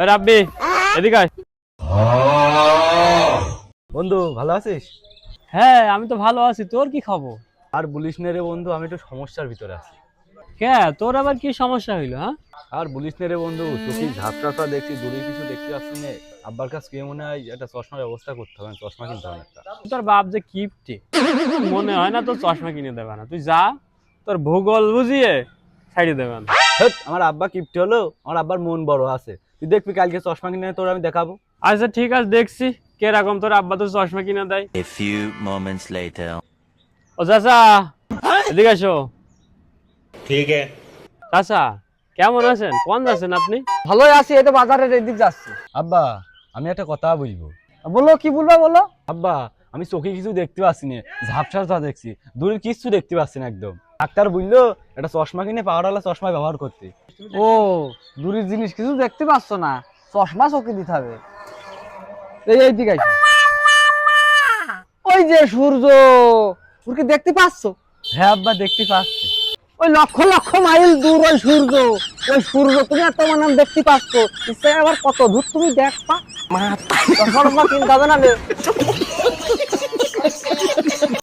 রাব্বি এদিকে আয়। বন্ধু ভালো আছিস? হ্যাঁ আমি তো ভালো আছি, তোর কি খবর? আর বলিস না রে বন্ধু, আমি একটু সমস্যার ভিতরে আছি। কে তোর আবার কি সমস্যা হইলো? হ্যাঁ আর বলিস না রে বন্ধু, চোখে ঝাপসা দেখছি, দূরে কিছু দেখতে পাচ্ছি না। আব্বার কাছে গিয়ে মনে হয় একটা চশমার ব্যবস্থা করতে হবে, চশমা কিনতে হবে একটা। তোর বাপ যে কিপটে, মনে হয় না তোর চশমা কিনে দেবে না। তুই যা, তোর ভূগোল বুঝিয়ে ছাড়িয়ে দেবে না। হেৎ, আমার আব্বা কিপটে হলো, আমার আব্বার মন বড় আছে। তুই দেখবি কালকে চশমা কিনে তোর আমি দেখাবো। আচ্ছা ঠিক আছে, দেখছি কিরকম তোর আব্বা তোর চশমা কিনে দেয়। A few moments later. ও চাচা এদিকে আসো। ठीक है। চাচা কেমন আছেন? কোন যাচ্ছেন আপনি? ভালোই আছি, এই তো বাজারের এদিক যাচ্ছি। আব্বা, আমি একটা কথা বলবো। বলো, কি বলবা বলো। আব্বা, আমি চোখে কিছু দেখতে পাচ্ছি না, ঝাপসা দেখছি, দূরে কিছু দেখতে পাচ্ছি না একদম। ডাক্তার বললো একটা চশমা কিনে পাওয়ারওয়ালা চশমা ব্যবহার করতে। ও, দূরের জিনিস কিছু দেখতে পাচ্ছ না, চশমা চোখে দিতে হবে। এই দিকে আইছি। ওই যে সূর্য, ওকে দেখতে পাচ্ছ? হ্যাঁ আব্বা, দেখতে পাচ্ছি। ওই লক্ষ লক্ষ মাইল দূর ওই সূর্য, ওই সূর্য তুমি এত নাম দেখতে পাচ্ছ, ইচ্ছে আবার কত দূর তুমি দেখবা। চশমা কিনতে হবে না।